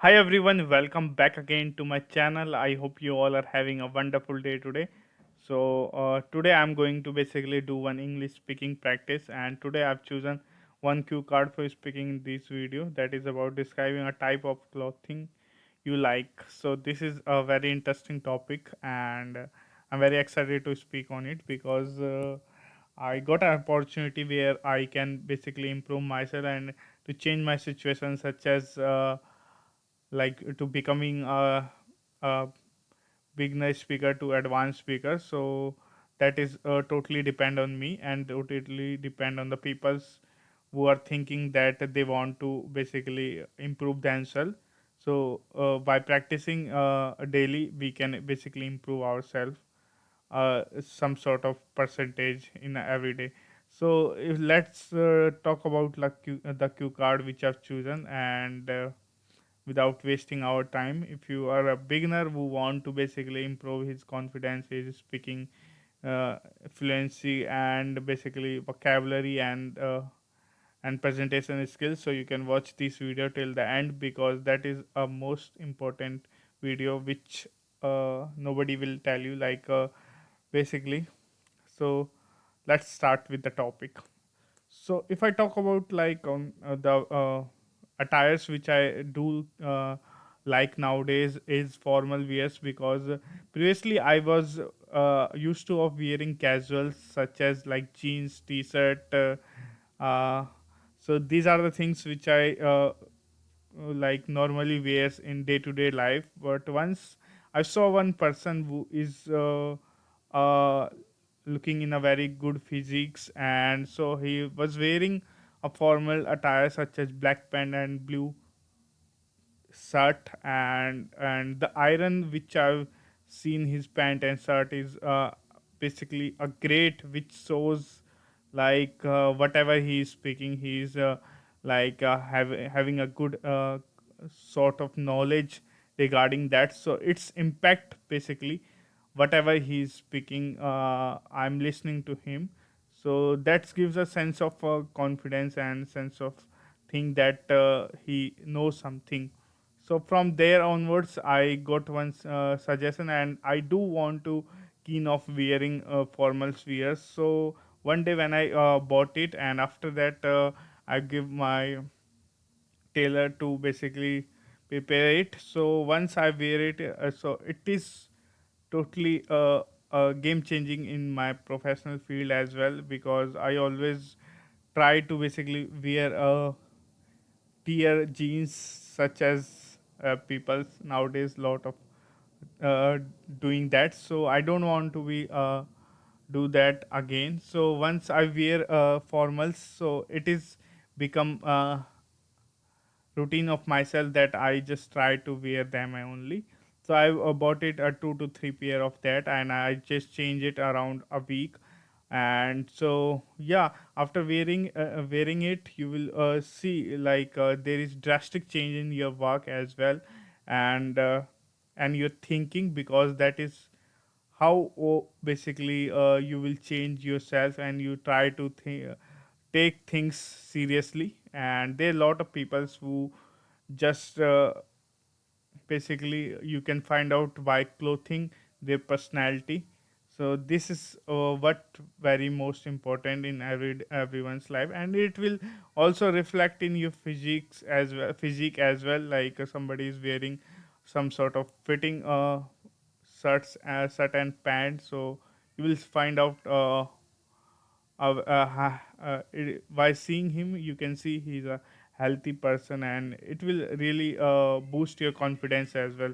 Hi everyone, welcome back again to my channel. I hope you all are having a wonderful day today. Today I'm going to basically do one English speaking practice, and today I've chosen one cue card for speaking in this video that is about describing a type of clothing you like. So this is a very interesting topic, and I'm very excited to speak on it because I got an opportunity where I can basically improve myself and to change my situation, such as to becoming a beginner speaker to advanced speaker. So that is totally depend on me and totally depend on the peoples who are thinking that they want to basically improve themselves. So by practicing daily, we can basically improve ourselves some sort of percentage in every day. So let's talk about the cue card which I've chosen, and without wasting our time, if you are a beginner who want to basically improve his confidence, his speaking uh, fluency, and basically vocabulary and presentation skills, so you can watch this video till the end because that is a most important video which nobody will tell you, basically. So let's start with the topic. So if I talk about the attires which I do like nowadays is formal wears, because previously I was used to of wearing casuals such as like jeans, t-shirt. Uh, so these are the things which I like normally wears in day to day life. But once I saw one person who is uh, looking in a very good physiques, and so he was wearing a formal attire such as black pant and blue shirt, and the iron which I've seen his pant and shirt is basically a great, which shows whatever he is speaking, he is having a good sort of knowledge regarding that. So its impact basically, whatever he is speaking, I'm listening to him. So that gives a sense of confidence and sense of thing that he knows something. So from there onwards I got one suggestion, and I do want to keen of wearing formal wears. So one day when I bought it, and after that I give my tailor to basically prepare it. So once I wear it, so it is totally game changing in my professional field as well, because I always try to basically wear a tier jeans, such as people nowadays lot of uh, doing that. So I don't want to be do that again. So once I wear formals, so it is become routine of myself that I just try to wear them only. So I bought it a 2 to 3 pair of that, and I just change it around a week. And so yeah, after wearing it, you will see there is drastic change in your work as well, and and your thinking, because that is how basically you will change yourself and you try to take things seriously. And there are a lot of people who just basically you can find out by clothing their personality. So this is what very most important in everyone's life, and it will also reflect in your physique as well. Somebody is wearing some sort of fitting shirt and pants, so you will find out by seeing him you can see he's a healthy person, and it will really boost your confidence as well.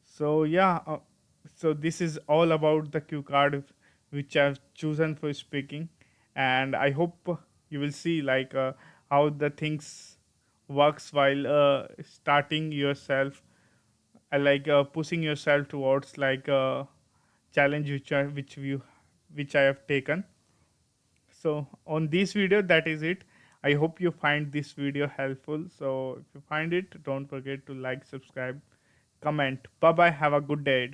So yeah, so this is all about the cue card which I've chosen for speaking, and I hope you will see how the things works while starting yourself, pushing yourself towards challenge which I have taken. So on this video, that is it. I hope you find this video helpful. So if you find it, don't forget to like, subscribe, comment. Bye bye. Have a good day.